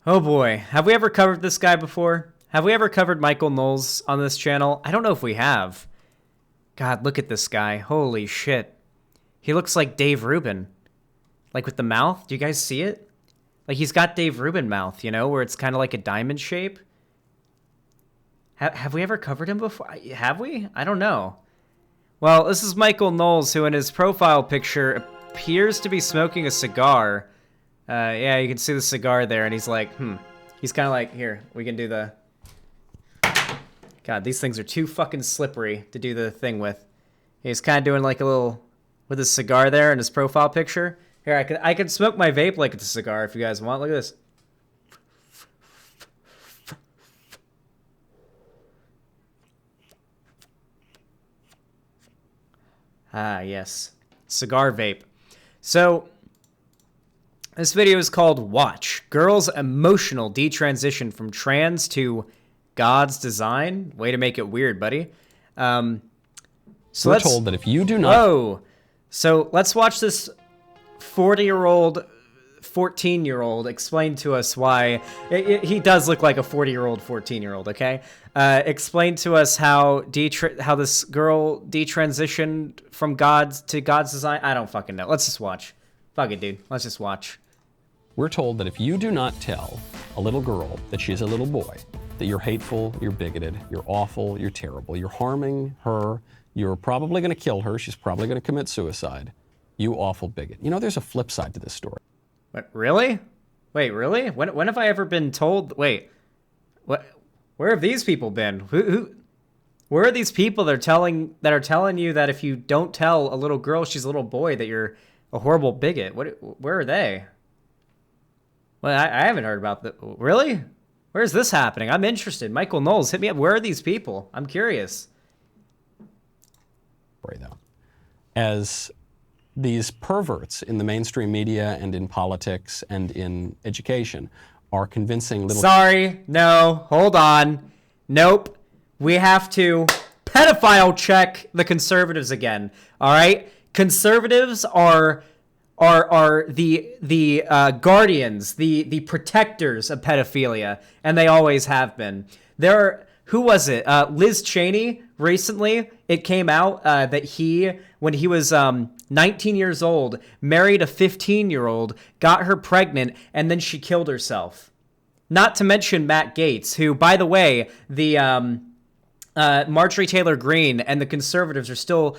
Oh boy, have we ever covered this guy before? Have we ever covered Michael Knowles on this channel? I don't know if we have. God, look at this guy. Holy shit. He looks like Dave Rubin. Like with the mouth. Do you guys see it? Like he's got Dave Rubin mouth, you know, where it's kind of like a diamond shape. Have we ever covered him before? Have we? I don't know. Well, this is Michael Knowles, who in his profile picture appears to be smoking a cigar. Yeah, you can see the cigar there, and he's like, He's kind of like, here, we can do the... God, these things are too fucking slippery to do the thing with. He's kind of doing like a little... with his cigar there in his profile picture. Here, I could smoke my vape like it's a cigar if you guys want. Look at this. Ah, yes. Cigar vape. So... this video is called Watch. Girl's emotional detransition from trans to God's design. Way to make it weird, buddy. So we're told that if you do not... Whoa. So let's watch this 40-year-old, 14-year-old explain to us why... he does look like a 40-year-old, 14-year-old, okay? Explain to us how this girl detransitioned from God's to God's design. I don't fucking know. Let's just watch. Fuck it, dude. Let's just watch. We're told that if you do not tell a little girl that she's a little boy, that you're hateful, you're bigoted, you're awful, you're terrible, you're harming her, you're probably going to kill her, she's probably going to commit suicide, you awful bigot. You know, there's a flip side to this story. What, really? Wait, really? When have I ever been told... Wait. What? Where have these people been? Where are these people that are telling you that if you don't tell a little girl she's a little boy that you're a horrible bigot? Where are they? Well, I haven't heard about that. Really? Where's this happening? I'm interested. Michael Knowles, hit me up. Where are these people? I'm curious. Though, as these perverts in the mainstream media and in politics and in education are convincing little... Sorry. No. Hold on. Nope. We have to pedophile check the conservatives again. All right? Conservatives are the guardians, the protectors of pedophilia, and they always have been. Who was it? Liz Cheney, recently, it came out that when he was 19 years old, married a 15-year-old, got her pregnant, and then she killed herself. Not to mention Matt Gaetz, who, by the way, the... Marjorie Taylor Greene and the conservatives are still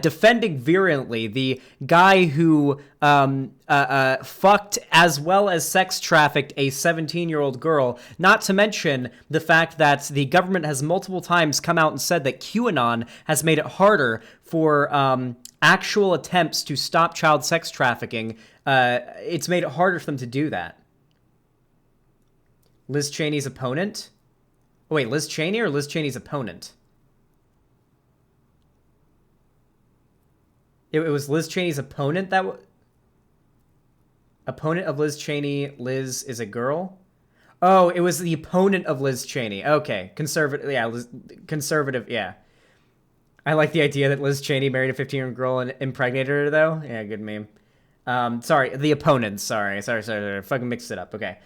defending virulently the guy who fucked as well as sex trafficked a 17-year-old girl, not to mention the fact that the government has multiple times come out and said that QAnon has made it harder for actual attempts to stop child sex trafficking. It's made it harder for them to do that. Liz Cheney's opponent... Wait, Liz Cheney or Liz Cheney's opponent? It was Liz Cheney's opponent that... Opponent of Liz Cheney, Liz is a girl? Oh, it was the opponent of Liz Cheney. Okay, conservative, yeah, conservative, yeah. I like the idea that Liz Cheney married a 15-year-old girl and impregnated her, though. Yeah, good meme. Sorry, the opponent, sorry. Fucking mixed it up, okay.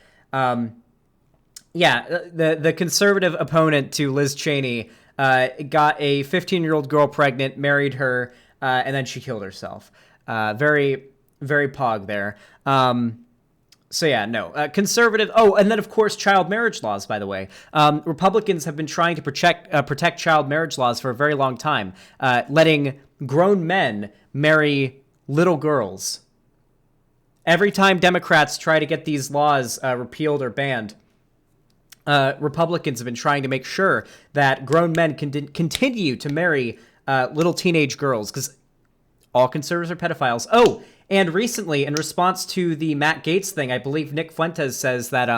Yeah, the conservative opponent to Liz Cheney got a 15-year-old girl pregnant, married her, and then she killed herself. Very, very pog there. So yeah, no. Conservative... Oh, and then, of course, child marriage laws, by the way. Republicans have been trying to protect child marriage laws for a very long time, letting grown men marry little girls. Every time Democrats try to get these laws repealed or banned... Republicans have been trying to make sure that grown men can continue to marry little teenage girls, because all conservatives are pedophiles. Oh, and recently, in response to the Matt Gaetz thing, I believe Nick Fuentes says that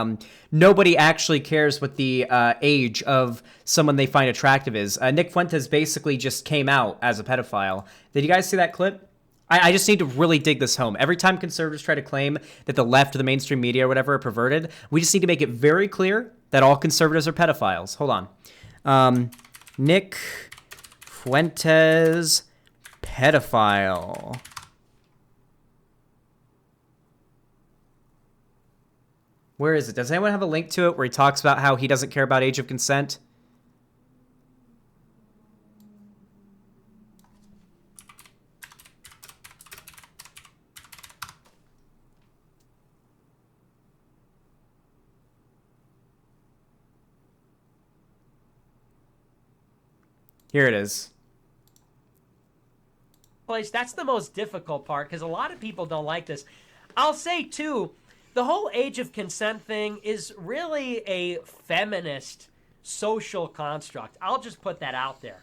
nobody actually cares what the age of someone they find attractive is. Nick Fuentes basically just came out as a pedophile. Did you guys see that clip? I just need to really dig this home. Every time conservatives try to claim that the left or the mainstream media or whatever are perverted, we just need to make it very clear that all conservatives are pedophiles. Hold on. Nick Fuentes, pedophile. Where is it? Does anyone have a link to it where he talks about how he doesn't care about age of consent? Here it is. That's the most difficult part because a lot of people don't like this. I'll say, too, the whole age of consent thing is really a feminist social construct. I'll just put that out there.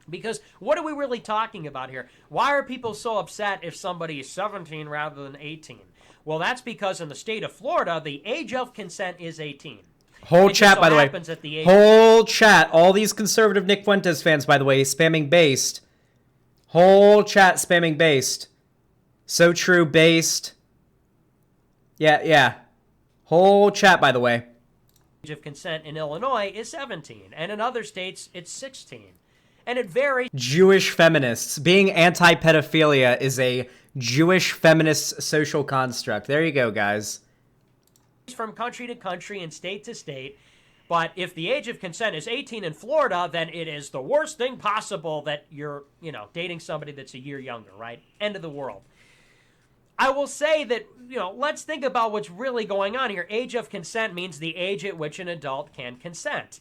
Because what are we really talking about here? Why are people so upset if somebody is 17 rather than 18? Well, that's because in the state of Florida, the age of consent is 18. Whole chat, by the way. Whole chat. All these conservative Nick Fuentes fans, by the way, spamming based. Whole chat spamming based. So true, based. Yeah. Whole chat, by the way. Age of consent in Illinois is 17, and in other states, it's 16. And it varies. Jewish feminists. Being anti-pedophilia is a Jewish feminist social construct. There you go, guys. From country to country and state to state. But if the age of consent is 18 in Florida, then it is the worst thing possible that you're, dating somebody that's a year younger, right? End of the world. I will say that, let's think about what's really going on here. Age of consent means the age at which an adult can consent.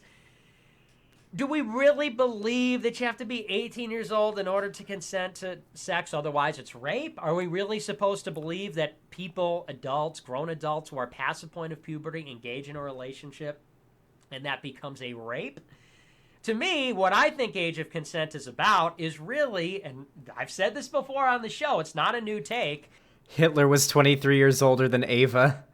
Do we really believe that you have to be 18 years old in order to consent to sex? Otherwise, it's rape? Are we really supposed to believe that people, adults, grown adults who are past the point of puberty engage in a relationship and that becomes a rape? To me, what I think age of consent is about is really, and I've said this before on the show, it's not a new take. Hitler was 23 years older than Ava.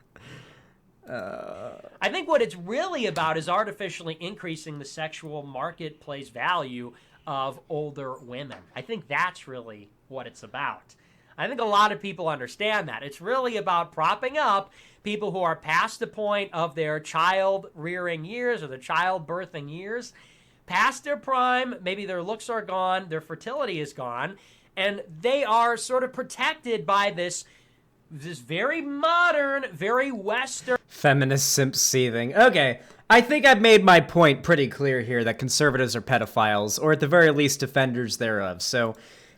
I think what it's really about is artificially increasing the sexual marketplace value of older women. I think that's really what it's about. I think a lot of people understand that. It's really about propping up people who are past the point of their child-rearing years or their child-birthing years, past their prime, maybe their looks are gone, their fertility is gone, and they are sort of protected by this very modern, very Western... Feminist simp seething. Okay, I think I've made my point pretty clear here that conservatives are pedophiles, or at the very least defenders thereof. So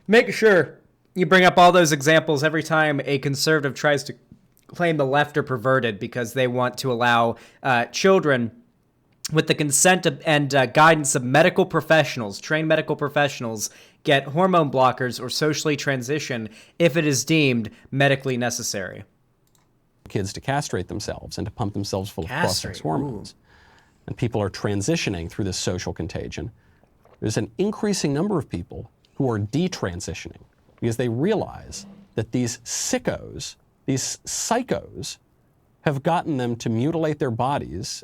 make sure you bring up all those examples every time a conservative tries to claim the left are perverted because they want to allow children with the consent and guidance of medical professionals, trained medical professionals, get hormone blockers or socially transition if it is deemed medically necessary. Kids to castrate themselves and to pump themselves full of cross-sex hormones. And people are transitioning through this social contagion. There's an increasing number of people who are detransitioning because they realize that these sickos, these psychos, have gotten them to mutilate their bodies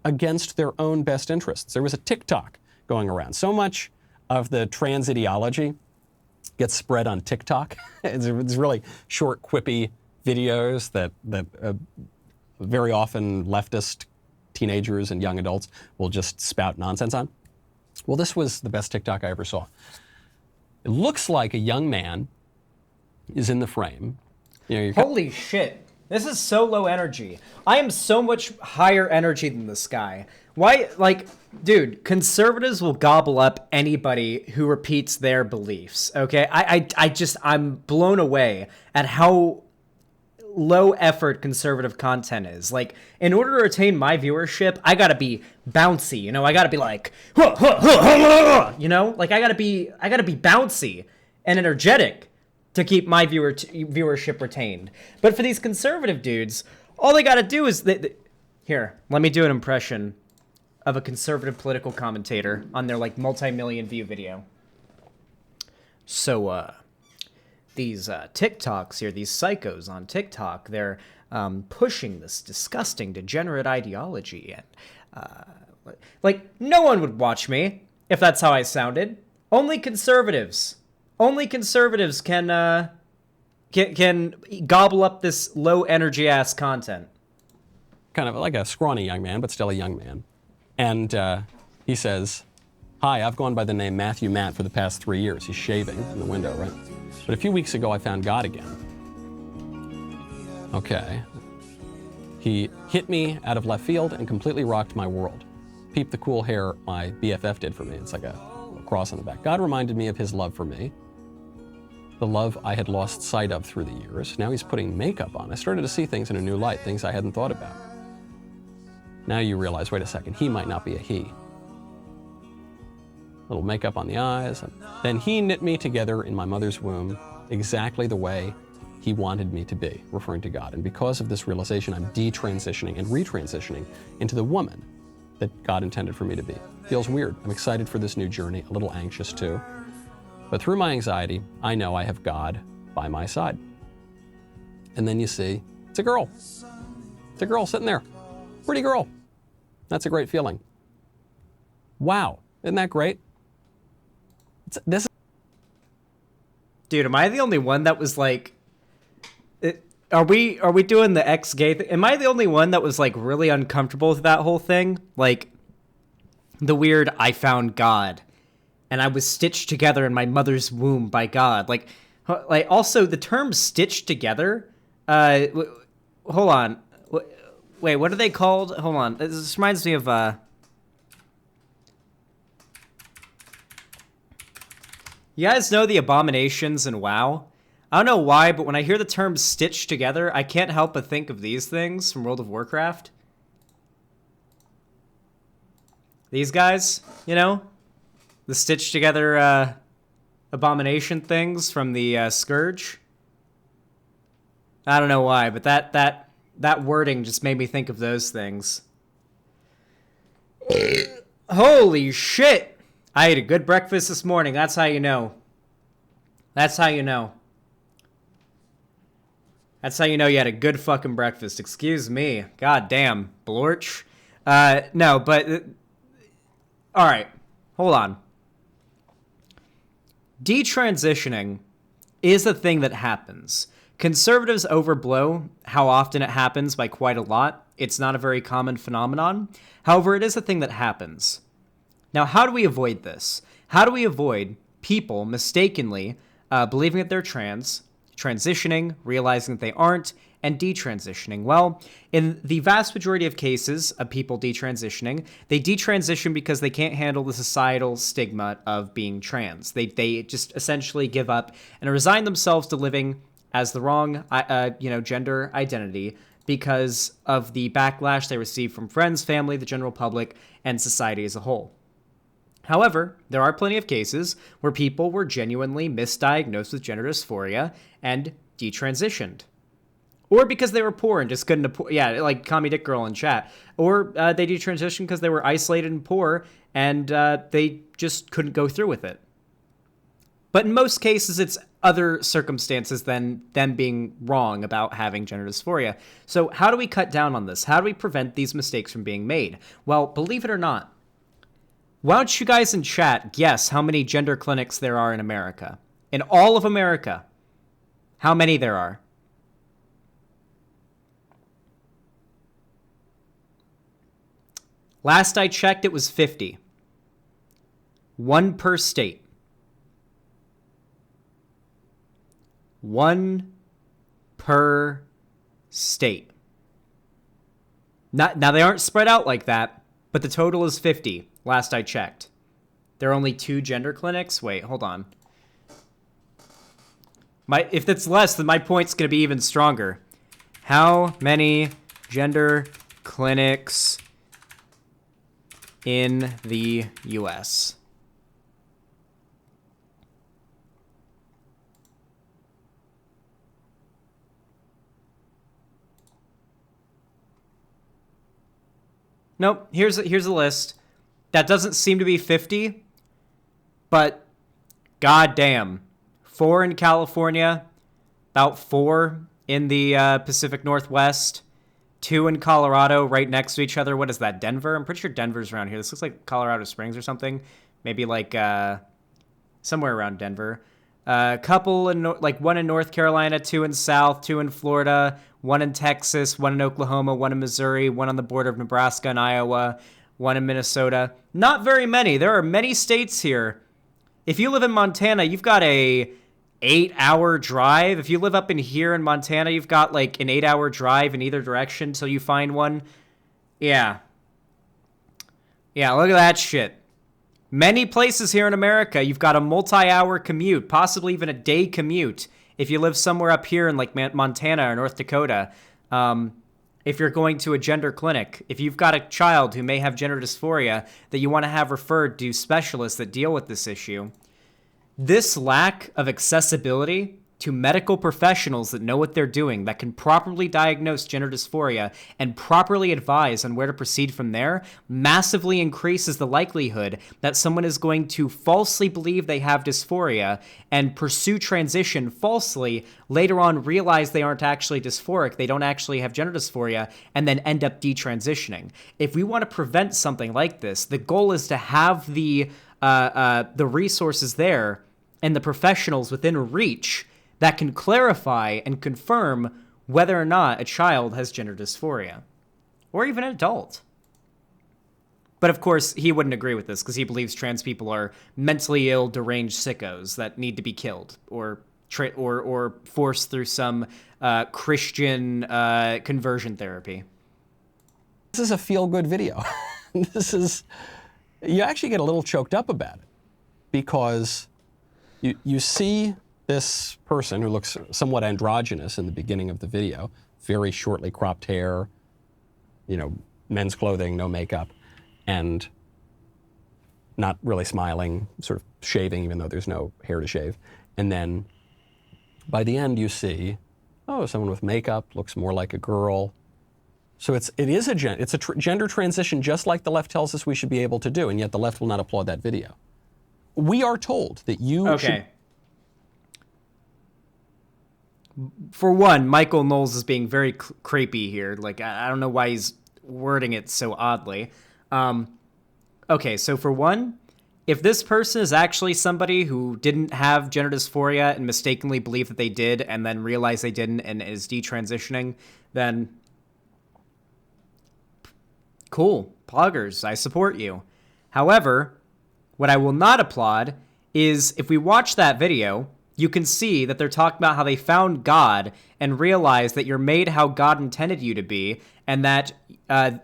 against their own best interests. There was a TikTok going around. So much of the trans ideology gets spread on TikTok. It's really short, quippy videos that very often leftist teenagers and young adults will just spout nonsense on. Well, this was the best TikTok I ever saw. It looks like a young man is in the frame. Holy shit. This is so low energy. I am so much higher energy than this guy. Why, dude, conservatives will gobble up anybody who repeats their beliefs, okay? I'm blown away at how low effort conservative content is. Like, in order to retain my viewership, I gotta be bouncy, I gotta be like, I gotta be bouncy and energetic to keep my viewership retained. But for these conservative dudes, all they gotta do is... Here, let me do an impression of a conservative political commentator on their, multi-million view video. So, these TikToks here, these psychos on TikTok, they're pushing this disgusting, degenerate ideology. And, no one would watch me if that's how I sounded. Only conservatives can gobble up this low energy ass content. Kind of like a scrawny young man, but still a young man. And he says, "Hi, I've gone by the name Matthew Matt for the past 3 years." He's shaving in the window, right? "But a few weeks ago, I found God again." Okay. He hit me out of left field and completely rocked my world. Peep the cool hair my BFF did for me. It's like a cross on the back. God reminded me of his love for me, the love I had lost sight of through the years. Now he's putting makeup on. I started to see things in a new light, things I hadn't thought about. Now you realize, wait a second, he might not be a he. Little makeup on the eyes. Then he knit me together in my mother's womb exactly the way he wanted me to be, referring to God. And because of this realization, I'm detransitioning and retransitioning into the woman that God intended for me to be. Feels weird. I'm excited for this new journey, a little anxious too. But through my anxiety, I know I have God by my side. And then you see, it's a girl. It's a girl sitting there. Pretty girl. That's a great feeling. Wow. Isn't that great? This. Dude, am I the only one that was like... Are we doing the ex-gay thing? Am I the only one that was like really uncomfortable with that whole thing? Like the weird, I found God and I was stitched together in my mother's womb by God. Like also the term stitched together. Hold on. Wait, what are they called? Hold on. This reminds me of you guys know the abominations in WoW? I don't know why, but when I hear the term stitched together, I can't help but think of these things from World of Warcraft. These guys, you know? The stitched together abomination things from the Scourge. I don't know why, but that wording just made me think of those things. Holy shit! I ate a good breakfast this morning, that's how you know. That's how you know. That's how you know you had a good fucking breakfast. Excuse me. God damn. Blorch. No, but... all right. Hold on. Detransitioning is a thing that happens. Conservatives overblow how often it happens by quite a lot. It's not a very common phenomenon. However, it is a thing that happens. Now, how do we avoid this? How do we avoid people mistakenly believing that they're trans, transitioning, realizing that they aren't, and detransitioning? Well, in the vast majority of cases of people detransitioning, they detransition because they can't handle the societal stigma of being trans. They just essentially give up and resign themselves to living as the wrong, gender identity because of the backlash they receive from friends, family, the general public, and society as a whole. However, there are plenty of cases where people were genuinely misdiagnosed with gender dysphoria and detransitioned. Or because they were poor and just couldn't afford, like Commie Dick Girl in chat. Or they detransitioned because they were isolated and poor and they just couldn't go through with it. But in most cases, it's other circumstances than them being wrong about having gender dysphoria. So how do we cut down on this? How do we prevent these mistakes from being made? Well, believe it or not, why don't you guys in chat guess how many gender clinics there are in America? In all of America, how many there are? Last I checked, it was 50. One per state. One per state. Now they aren't spread out like that, but the total is 50. Last I checked. There are only 2 gender clinics? Wait, hold on. If that's less, then my point's going to be even stronger. How many gender clinics in the U.S.? Nope, here's a list. That doesn't seem to be 50, but goddamn. 4 in California, about 4 in the Pacific Northwest, 2 in Colorado right next to each other. What is that, Denver? I'm pretty sure Denver's around here. This looks like Colorado Springs or something. Maybe like somewhere around Denver. A couple, one in North Carolina, 2 in South, 2 in Florida, 1 in Texas, 1 in Oklahoma, 1 in Missouri, 1 on the border of Nebraska and Iowa, 1 in Minnesota. Not very many. There are many states here. If you live in Montana, you've got a 8-hour drive. If you live up in here in Montana, you've got like an 8-hour drive in either direction until you find one. Yeah. Yeah, look at that shit. Many places here in America, you've got a multi-hour commute, possibly even a day commute, if you live somewhere up here in like Montana or North Dakota. If you're going to a gender clinic, if you've got a child who may have gender dysphoria that you want to have referred to specialists that deal with this issue, this lack of accessibility to medical professionals that know what they're doing, that can properly diagnose gender dysphoria and properly advise on where to proceed from there, massively increases the likelihood that someone is going to falsely believe they have dysphoria and pursue transition falsely, later on realize they aren't actually dysphoric, they don't actually have gender dysphoria, and then end up detransitioning. If we want to prevent something like this, the goal is to have the resources there and the professionals within reach that can clarify and confirm whether or not a child has gender dysphoria, or even an adult. But of course, he wouldn't agree with this because he believes trans people are mentally ill, deranged sickos that need to be killed or forced through some Christian conversion therapy. This is a feel-good video. You actually get a little choked up about it because you see this person who looks somewhat androgynous in the beginning of the video, very shortly cropped hair, men's clothing, no makeup, and not really smiling, sort of shaving even though there's no hair to shave. And then by the end you see, someone with makeup, looks more like a girl. So it is a gender transition just like the left tells us we should be able to do, and yet the left will not applaud that video. We are told that you should... For one, Michael Knowles is being very creepy here. Like, I don't know why he's wording it so oddly. Okay, so for one, if this person is actually somebody who didn't have gender dysphoria and mistakenly believed that they did and then realized they didn't and is detransitioning, then cool, poggers, I support you. However, what I will not applaud is if we watch that video, you can see that they're talking about how they found God and realized that you're made how God intended you to be, and that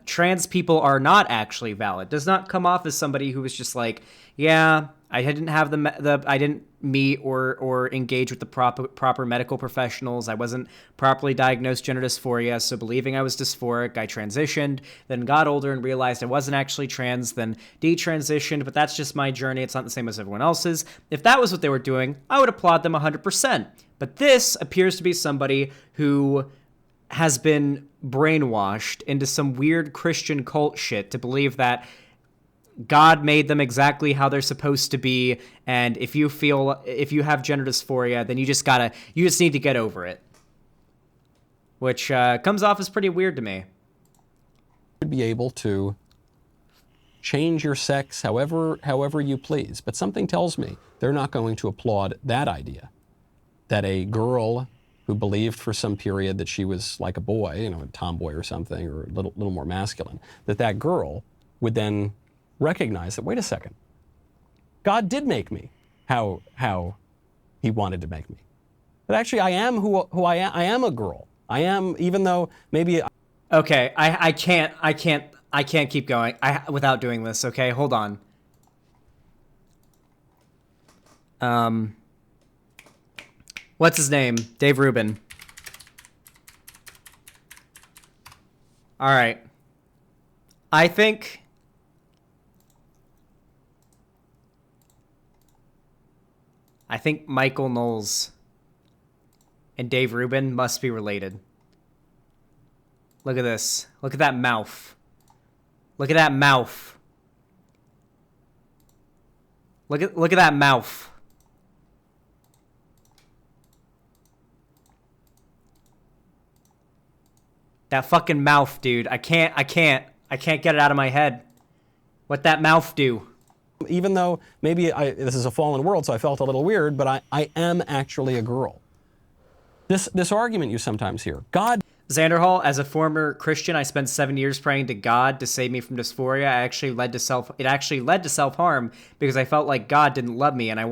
trans people are not actually valid. Does not come off as somebody who was just like, yeah, I didn't have I didn't meet or engage with the proper medical professionals. I wasn't properly diagnosed gender dysphoria, so believing I was dysphoric, I transitioned, then got older and realized I wasn't actually trans, then detransitioned, but that's just my journey. It's not the same as everyone else's. If that was what they were doing, I would applaud them 100%. But this appears to be somebody who has been brainwashed into some weird Christian cult shit to believe that God made them exactly how they're supposed to be, and if you have gender dysphoria, then you just need to get over it. Which comes off as pretty weird to me. Should be able to change your sex however you please, but something tells me they're not going to applaud that idea. That a girl who believed for some period that she was like a boy, a tomboy or something, or a little more masculine, that girl would then recognize that, wait a second, God did make me how he wanted to make me. But actually I am who I am. I am a girl. I am, even though maybe... Okay, I can't keep going without doing this, okay? Hold on. What's his name? Dave Rubin. All right. I think Michael Knowles and Dave Rubin must be related. Look at this. Look at that mouth. Look at that mouth. Look at that mouth. That fucking mouth, dude. I can't get it out of my head. What that mouth do? Even though maybe this is a fallen world, so I felt a little weird, but I am actually a girl. This argument you sometimes hear, God... Xanderhall, as a former Christian, I spent 7 years praying to God to save me from dysphoria. It actually led to self-harm because I felt like God didn't love me and I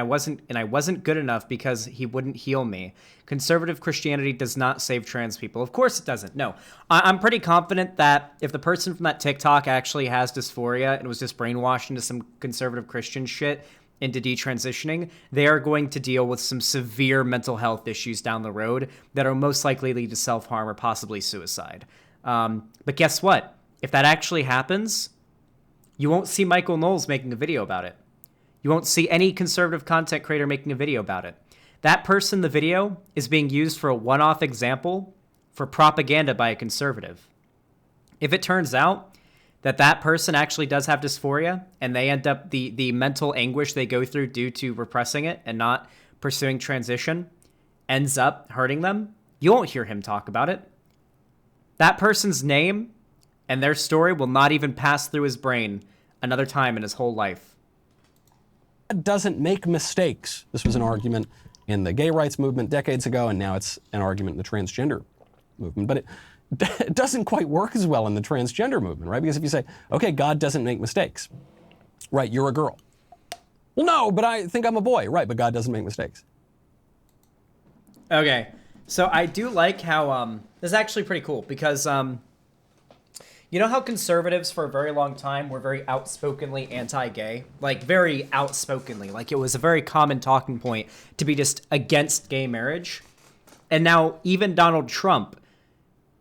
wasn't good enough because he wouldn't heal me. Conservative Christianity does not save trans people. Of course it doesn't. No. I'm pretty confident that if the person from that TikTok actually has dysphoria and was just brainwashed into some conservative Christian shit, into detransitioning, they are going to deal with some severe mental health issues down the road that are most likely lead to self-harm or possibly suicide. But guess what? If that actually happens, you won't see Michael Knowles making a video about it. You won't see any conservative content creator making a video about it. That person in the video is being used for a one-off example for propaganda by a conservative. If it turns out that person actually does have dysphoria and they end up the mental anguish they go through due to repressing it and not pursuing transition ends up hurting them, you won't hear him talk about it. That person's name and their story will not even pass through his brain another time in his whole life. Doesn't make mistakes. This was an argument in the gay rights movement decades ago, and now it's an argument in the transgender movement. But it doesn't quite work as well in the transgender movement, right? Because if you say, okay, God doesn't make mistakes, right, you're a girl. Well, no, but I think I'm a boy, right, but God doesn't make mistakes. Okay, so I do like how, this is actually pretty cool because, you know how conservatives for a very long time were very outspokenly anti-gay? Like, very outspokenly. Like, it was a very common talking point to be just against gay marriage. And now even Donald Trump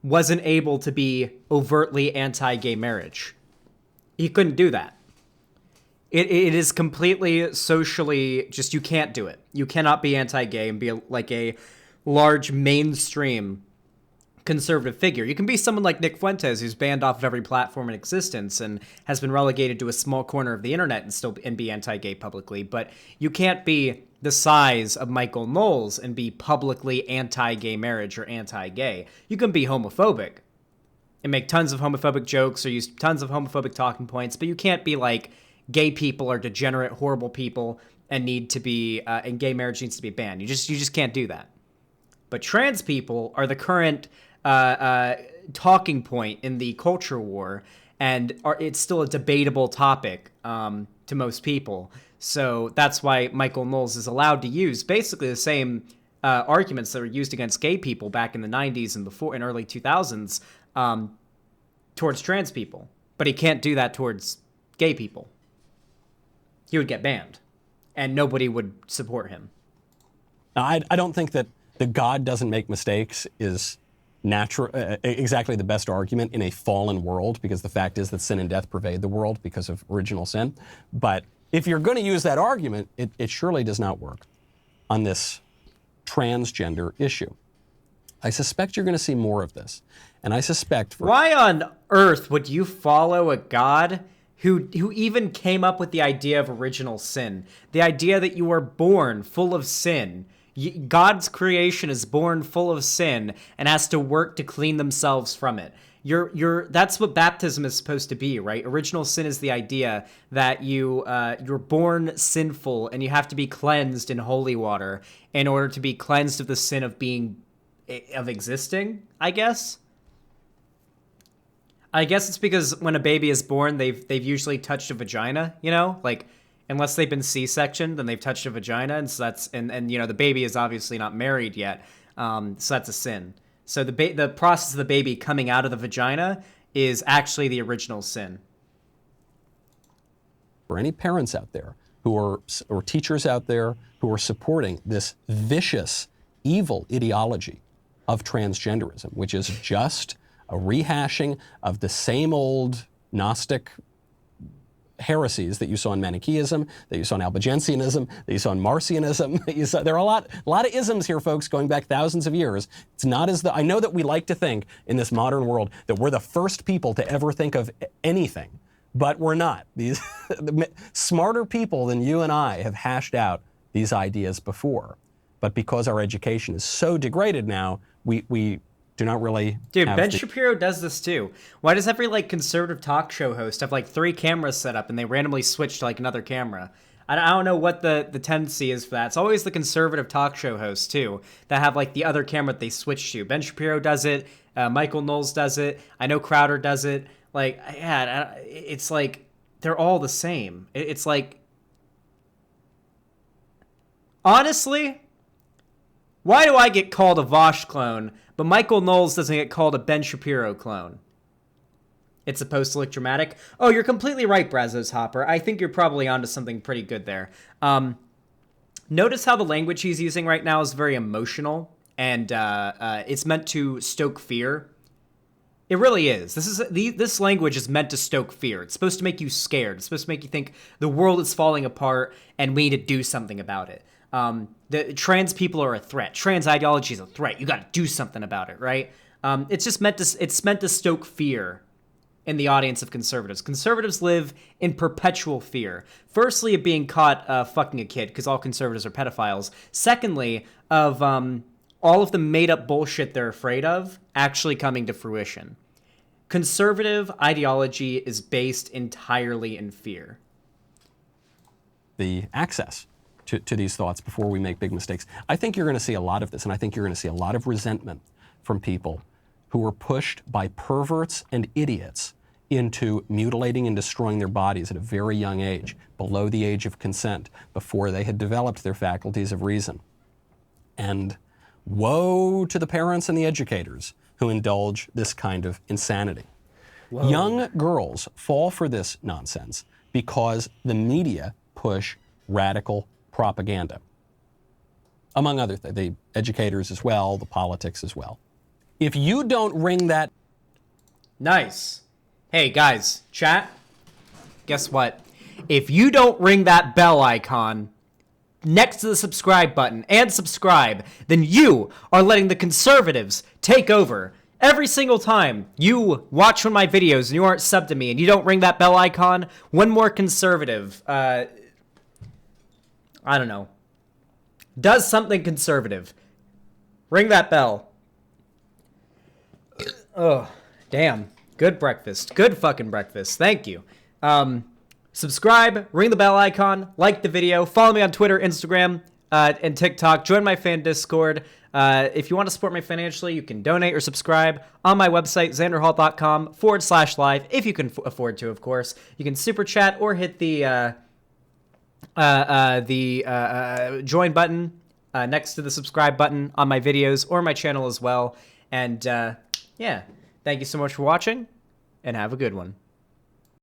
wasn't able to be overtly anti-gay marriage. He couldn't do that. It is completely socially just, you can't do it. You cannot be anti-gay and be like a large mainstream conservative figure. You can be someone like Nick Fuentes, who's banned off of every platform in existence and has been relegated to a small corner of the internet and be anti-gay publicly. But you can't be the size of Michael Knowles and be publicly anti-gay marriage or anti-gay. You can be homophobic and make tons of homophobic jokes or use tons of homophobic talking points, but you can't be like, gay people are degenerate, horrible people and need to be, and gay marriage needs to be banned. You just can't do that. But trans people are the current talking point in the culture war, and it's still a debatable topic to most people. So that's why Michael Knowles is allowed to use basically the same arguments that were used against gay people back in the 90s and before in early 2000s towards trans people. But he can't do that towards gay people. He would get banned, and nobody would support him. Now, I don't think that the God doesn't make mistakes is exactly the best argument in a fallen world, because the fact is that sin and death pervade the world because of original sin. But if you're going to use that argument, it surely does not work on this transgender issue. I suspect you're going to see more of this. And I suspect... Why on earth would you follow a God who even came up with the idea of original sin? The idea that you are born full of sin. God's creation is born full of sin and has to work to clean themselves from it. That's what baptism is supposed to be, right? Original sin is the idea that you're born sinful and you have to be cleansed in holy water in order to be cleansed of the sin of existing, I guess. I guess it's because when a baby is born, they've usually touched a vagina, you know, like unless they've been C-sectioned, then they've touched a vagina, and so that's and you know the baby is obviously not married yet, so that's a sin. So the process of the baby coming out of the vagina is actually the original sin. For any parents out there or teachers out there who are supporting this vicious, evil ideology of transgenderism, which is just a rehashing of the same old Gnostic heresies that you saw in Manichaeism, that you saw in Albigensianism, that you saw in Marcionism. There are a lot of isms here, folks, going back thousands of years. It's not as though, I know that we like to think in this modern world that we're the first people to ever think of anything, but we're not. These smarter people than you and I have hashed out these ideas before. But because our education is so degraded now, we do not really. Dude, Ben Shapiro does this too. Why does every conservative talk show host have 3 cameras set up and they randomly switch to another camera? I don't know what the tendency is for that. It's always the conservative talk show hosts, too, that have, like, the other camera that they switch to. Ben Shapiro does it. Michael Knowles does it. I know Crowder does it. Like, yeah, it's like they're all the same. It's like, honestly, why do I get called a Vosh clone, but Michael Knowles doesn't get called a Ben Shapiro clone? It's supposed to look dramatic. Oh, you're completely right, Brazos Hopper. I think you're probably onto something pretty good there. Notice how the language he's using right now is very emotional, and it's meant to stoke fear. It really is. This language is meant to stoke fear. It's supposed to make you scared. It's supposed to make you think the world is falling apart and we need to do something about it. The trans people are a threat. Trans ideology is a threat. You got to do something about it, right? It's meant to stoke fear in the audience of conservatives. Conservatives live in perpetual fear. Firstly, of being caught fucking a kid, because all conservatives are pedophiles. Secondly, of all of the made-up bullshit they're afraid of actually coming to fruition. Conservative ideology is based entirely in fear. The access to these thoughts before we make big mistakes. I think you're going to see a lot of this, and I think you're going to see a lot of resentment from people who are pushed by perverts and idiots into mutilating and destroying their bodies at a very young age, below the age of consent, before they had developed their faculties of reason. And woe to the parents and the educators who indulge this kind of insanity. Whoa. Young girls fall for this nonsense because the media push radical propaganda. Among other things, the educators as well, the politics as well. If you don't ring that... Nice. Hey, guys, chat, guess what? If you don't ring that bell icon next to the subscribe button and subscribe, then you are letting the conservatives take over. Every single time you watch one of my videos and you aren't subbed to me and you don't ring that bell icon, one more conservative, I don't know, does something conservative. Ring that bell. Oh, damn. Good breakfast. Good fucking breakfast. Thank you. Subscribe, ring the bell icon, like the video, follow me on Twitter, Instagram, and TikTok. Join my fan Discord. If you want to support me financially, you can donate or subscribe on my website, xanderhalt.com/live, if you can afford to, of course. You can super chat or hit the join button next to the subscribe button on my videos or my channel as well. And yeah, thank you so much for watching, and have a good one.